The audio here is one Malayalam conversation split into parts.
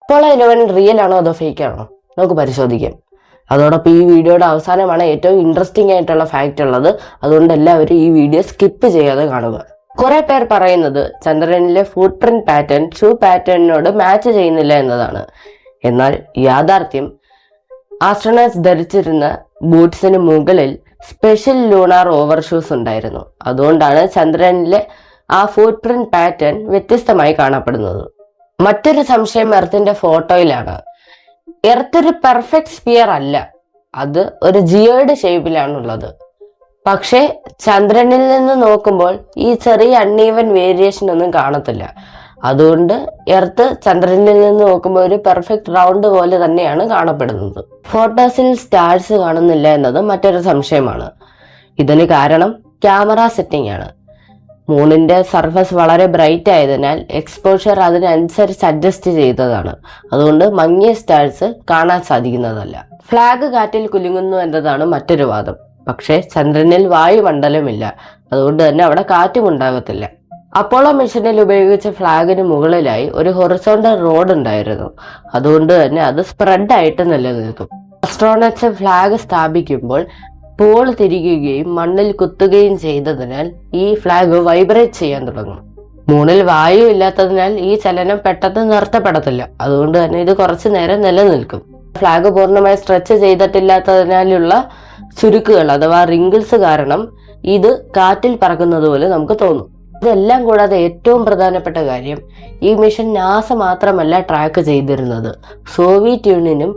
അപ്പോളോ 11 റിയൽ ആണോ അതോ ഫേക്ക് ആണോ നമുക്ക് പരിശോധിക്കാം. അതോടൊപ്പം ഈ വീഡിയോയുടെ അവസാനമാണ് ഏറ്റവും ഇൻട്രസ്റ്റിംഗ് ആയിട്ടുള്ള ഫാക്റ്റ് ഉള്ളത്. അതുകൊണ്ട് എല്ലാവരും ഈ വീഡിയോ സ്കിപ്പ് ചെയ്യാതെ കാണുക. കുറെ പേർ പറയുന്നത് ചന്ദ്രനിലെ ഫുട് പ്രിന്റ് പാറ്റേൺ ഷൂ പാറ്റേണിനോട് മാച്ച് ചെയ്യുന്നില്ല എന്നതാണ്. എന്നാൽ യാഥാർത്ഥ്യം ആസ്ട്രോനട്സ് ധരിച്ചിരുന്ന ബൂട്ട്സിന് മുകളിൽ സ്പെഷ്യൽ ലൂണാർ ഓവർഷൂസ് ഉണ്ടായിരുന്നു. അതുകൊണ്ടാണ് ചന്ദ്രനിലെ ആ ഫുട് പ്രിന്റ് പാറ്റേൺ വ്യത്യസ്തമായി കാണപ്പെടുന്നത്. മറ്റൊരു സംശയം എർത്തിന്റെ ഫോട്ടോയിലാണ്. എർത്ത് ഒരു പെർഫെക്റ്റ് സ്ഫിയർ അല്ല, അത് ഒരു ജിയോയിഡ് ഷേപ്പിലാണുള്ളത്. പക്ഷെ ചന്ദ്രനിൽ നിന്ന് നോക്കുമ്പോൾ ഈ ചെറിയ അൺഈവൻ വേരിയേഷൻ ഒന്നും കാണത്തില്ല. അതുകൊണ്ട് എർത്ത് ചന്ദ്രനിൽ നിന്ന് നോക്കുമ്പോൾ ഒരു പെർഫെക്റ്റ് റൗണ്ട് പോലെ തന്നെയാണ് കാണപ്പെടുന്നത്. ഫോട്ടോസിൽ സ്റ്റാർസ് കാണുന്നില്ല എന്നത് മറ്റൊരു സംശയമാണ്. ഇതിന് കാരണം ക്യാമറ സെറ്റിംഗ് ആണ്. മൂണിന്റെ സർഫസ് വളരെ ബ്രൈറ്റ് ആയതിനാൽ എക്സ്പോഷർ അതിനനുസരിച്ച് അഡ്ജസ്റ്റ് ചെയ്തതാണ്. അതുകൊണ്ട് മങ്ങിയ സ്റ്റാർസ് കാണാൻ സാധിക്കുന്നതല്ല. ഫ്ലാഗ് കാറ്റിൽ കുലുങ്ങുന്നു എന്നതാണ് മറ്റൊരു വാദം. പക്ഷേ ചന്ദ്രനിൽ വായുമണ്ഡലമില്ല, അതുകൊണ്ട് തന്നെ അവിടെ കാറ്റും ഉണ്ടാകത്തില്ല. അപ്പോളോ മിഷനിൽ ഉപയോഗിച്ച ഫ്ലാഗിന് മുകളിലായി ഒരു ഹൊറിസോണ്ടൽ റോഡ് ഉണ്ടായിരുന്നു. അതുകൊണ്ട് തന്നെ അത് സ്പ്രെഡ് ആയിട്ട് നിലനിൽക്കും. ആസ്ട്രോനട്സ് ഫ്ലാഗ് സ്ഥാപിക്കുമ്പോൾ പോൾ തിരികുകയും മണ്ണിൽ കുത്തുകയും ചെയ്തതിനാൽ ഈ ഫ്ലാഗ് വൈബ്രേറ്റ് ചെയ്യാൻ തുടങ്ങും. മൂണിൽ വായു ഇല്ലാത്തതിനാൽ ഈ ചലനം പെട്ടെന്ന് നിർത്തപ്പെടത്തില്ല. അതുകൊണ്ട് തന്നെ ഇത് കുറച്ചു നേരം നിലനിൽക്കും. ഫ്ലാഗ് പൂർണ്ണമായി സ്ട്രെച്ച് ചെയ്തിട്ടില്ലാത്തതിനാലുള്ള ചുരുക്കുകൾ അഥവാ റിങ്കിൾസ് കാരണം ഇത് കാറ്റിൽ പറക്കുന്നത് പോലെ നമുക്ക് തോന്നും. ഇതെല്ലാം കൂടാതെ ഏറ്റവും പ്രധാനപ്പെട്ട കാര്യം, ഈ മിഷൻ നാസ മാത്രമല്ല ട്രാക്ക് ചെയ്തിരുന്നത്, സോവിയറ്റ് യൂണിയനും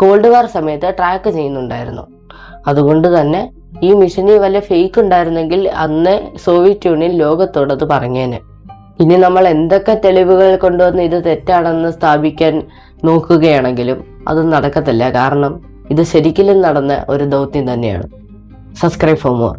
കോൾഡ് വാർ സമയത്ത് ട്രാക്ക് ചെയ്യുന്നുണ്ടായിരുന്നു. അതുകൊണ്ട് തന്നെ ഈ മിഷനിൽ വല്ല ഫേക്ക് ഉണ്ടായിരുന്നെങ്കിൽ അന്ന് സോവിയറ്റ് യൂണിയൻ ലോകത്തോട് അത് പറഞ്ഞേനെ. ഇനി നമ്മൾ എന്തൊക്കെ തെളിവുകൾ കൊണ്ടുവന്ന് ഇത് തെറ്റാണെന്ന് സ്ഥാപിക്കാൻ നോക്കുകയാണെങ്കിലും അത് നടക്കത്തില്ല. കാരണം ഇത് ശരിക്കും നടന്ന ഒരു ദൗത്യം തന്നെയാണ്. Subscribe for more.